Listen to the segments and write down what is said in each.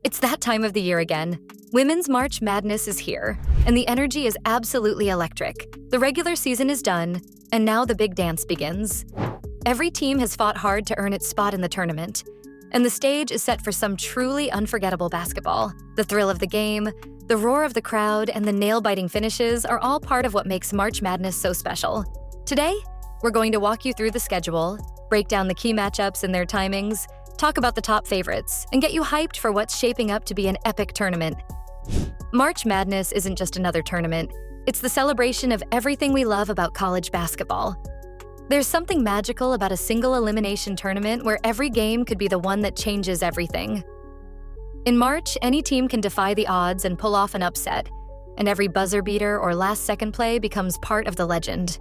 It's that time of the year again. Women's March Madness is here, and the energy is absolutely electric. The regular season is done, and now the big dance begins. Every team has fought hard to earn its spot in the tournament, and the stage is set for some truly unforgettable basketball. The thrill of the game, the roar of the crowd, and the nail-biting finishes are all part of what makes March Madness so special. Today, we're going to walk you through the schedule, break down the key matchups and their timings, talk about the top favorites, and get you hyped for what's shaping up to be an epic tournament. March Madness isn't just another tournament, it's the celebration of everything we love about college basketball. There's something magical about a single-elimination tournament where every game could be the one that changes everything. In March, any team can defy the odds and pull off an upset, and every buzzer beater or last-second play becomes part of the legend.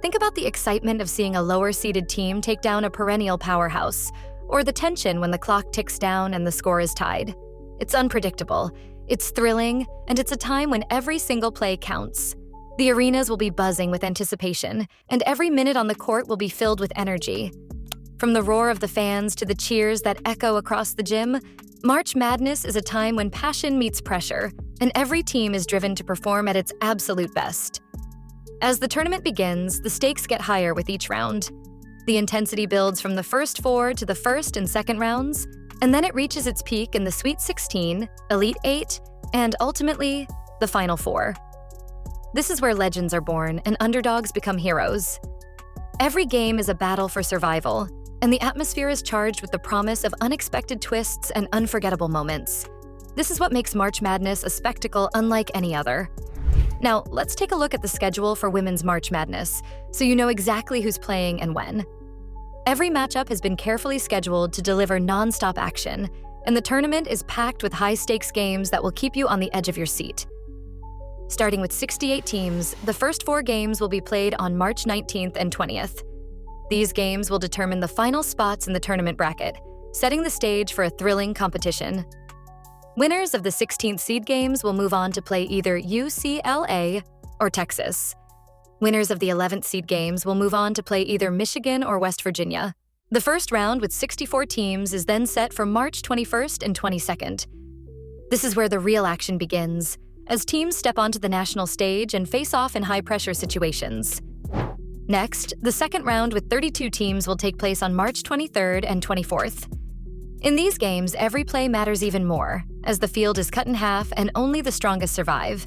Think about the excitement of seeing a lower-seeded team take down a perennial powerhouse, or the tension when the clock ticks down and the score is tied. It's unpredictable, it's thrilling, and it's a time when every single play counts. The arenas will be buzzing with anticipation, and every minute on the court will be filled with energy. From the roar of the fans to the cheers that echo across the gym, March Madness is a time when passion meets pressure, and every team is driven to perform at its absolute best. As the tournament begins, the stakes get higher with each round. The intensity builds from the first four to the first and second rounds, and then it reaches its peak in the Sweet 16, Elite 8, and ultimately, the Final Four. This is where legends are born and underdogs become heroes. Every game is a battle for survival, and the atmosphere is charged with the promise of unexpected twists and unforgettable moments. This is what makes March Madness a spectacle unlike any other. Now, let's take a look at the schedule for Women's March Madness, so you know exactly who's playing and when. Every matchup has been carefully scheduled to deliver non-stop action, and the tournament is packed with high-stakes games that will keep you on the edge of your seat. Starting with 68 teams, the first 4 games will be played on March 19th and 20th. These games will determine the final spots in the tournament bracket, setting the stage for a thrilling competition. Winners of the 16th seed games will move on to play either UCLA or Texas. Winners of the 11th seed games will move on to play either Michigan or West Virginia. The first round with 64 teams is then set for March 21st and 22nd. This is where the real action begins, as teams step onto the national stage and face off in high-pressure situations. Next, the second round with 32 teams will take place on March 23rd and 24th. In these games, every play matters even more, as the field is cut in half and only the strongest survive.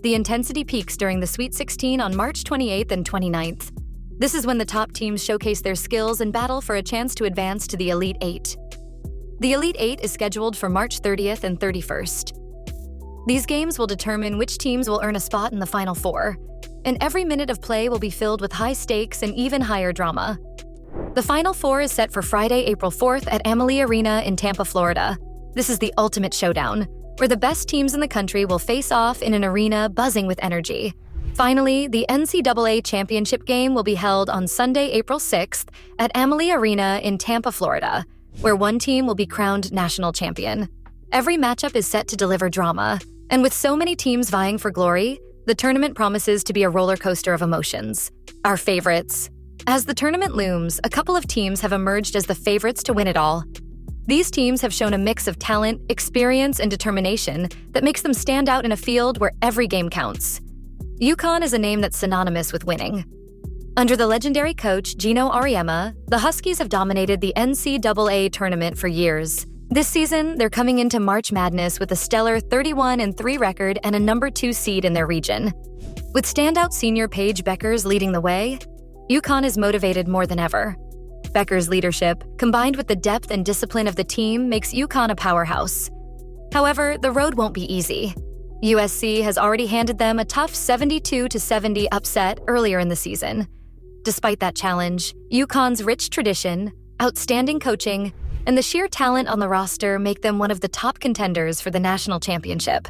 The intensity peaks during the Sweet 16 on March 28th and 29th. This is when the top teams showcase their skills and battle for a chance to advance to the Elite 8. The Elite 8 is scheduled for March 30th and 31st. These games will determine which teams will earn a spot in the Final Four, and every minute of play will be filled with high stakes and even higher drama. The Final Four is set for Friday, April 4th at Amalie Arena in Tampa, Florida. This is the ultimate showdown, where the best teams in the country will face off in an arena buzzing with energy. Finally, the NCAA championship game will be held on Sunday, April 6th at Amalie Arena in Tampa, Florida, where one team will be crowned national champion. Every matchup is set to deliver drama, and with so many teams vying for glory, the tournament promises to be a roller coaster of emotions. Our favorites. As the tournament looms, a couple of teams have emerged as the favorites to win it all. These teams have shown a mix of talent, experience, and determination that makes them stand out in a field where every game counts. UConn is a name that's synonymous with winning. Under the legendary coach Gino Auriemma, the Huskies have dominated the NCAA tournament for years. This season, they're coming into March Madness with a stellar 31-3 record and a number 2 seed in their region. With standout senior Paige Bueckers leading the way, UConn is motivated more than ever. Bueckers' leadership, combined with the depth and discipline of the team, makes UConn a powerhouse. However, the road won't be easy. USC has already handed them a tough 72-70 upset earlier in the season. Despite that challenge, UConn's rich tradition, outstanding coaching, and the sheer talent on the roster make them one of the top contenders for the national championship.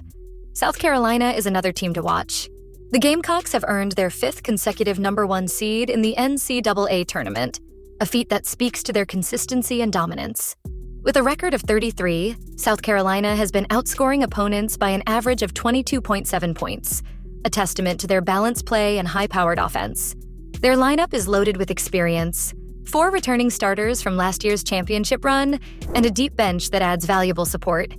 South Carolina is another team to watch. The Gamecocks have earned their 5th consecutive number 1 seed in the NCAA tournament, a feat that speaks to their consistency and dominance. With a record of 33, South Carolina has been outscoring opponents by an average of 22.7 points, a testament to their balanced play and high-powered offense. Their lineup is loaded with experience, 4 returning starters from last year's championship run, and a deep bench that adds valuable support.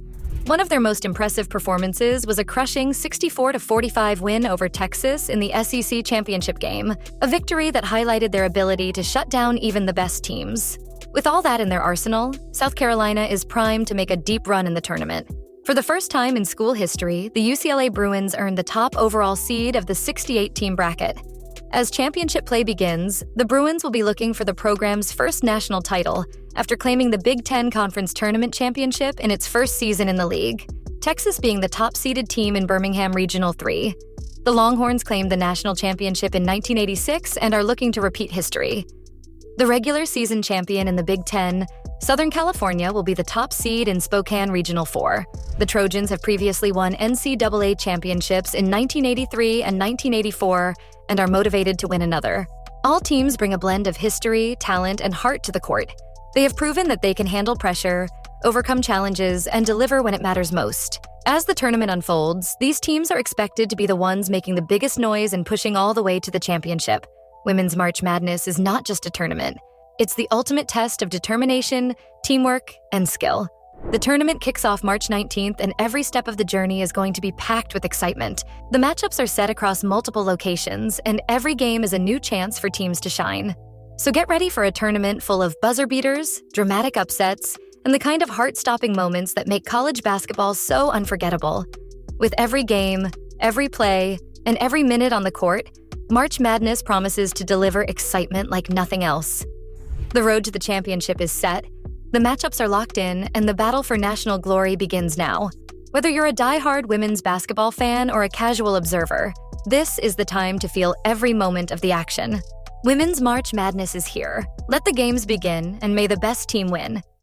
One of their most impressive performances was a crushing 64-45 win over Texas in the SEC championship game, a victory that highlighted their ability to shut down even the best teams. With all that in their arsenal, South Carolina is primed to make a deep run in the tournament. For the first time in school history, the UCLA Bruins earned the top overall seed of the 68-team bracket. As championship play begins, the Bruins will be looking for the program's first national title after claiming the Big Ten Conference Tournament Championship in its first season in the league, Texas being the top-seeded team in Birmingham Regional 3. The Longhorns claimed the national championship in 1986 and are looking to repeat history. The regular season champion in the Big Ten, Southern California will be the top seed in Spokane Regional 4. The Trojans have previously won NCAA championships in 1983 and 1984 and are motivated to win another. All teams bring a blend of history, talent, and heart to the court. They have proven that they can handle pressure, overcome challenges, and deliver when it matters most. As the tournament unfolds, these teams are expected to be the ones making the biggest noise and pushing all the way to the championship. Women's March Madness is not just a tournament. It's the ultimate test of determination, teamwork, and skill. The tournament kicks off March 19th, and every step of the journey is going to be packed with excitement. The matchups are set across multiple locations, and every game is a new chance for teams to shine. So get ready for a tournament full of buzzer beaters, dramatic upsets, and the kind of heart-stopping moments that make college basketball so unforgettable. With every game, every play, and every minute on the court, March Madness promises to deliver excitement like nothing else. The road to the championship is set, the matchups are locked in, and the battle for national glory begins now. Whether you're a die-hard women's basketball fan or a casual observer, this is the time to feel every moment of the action. Women's March Madness is here. Let the games begin, and may the best team win.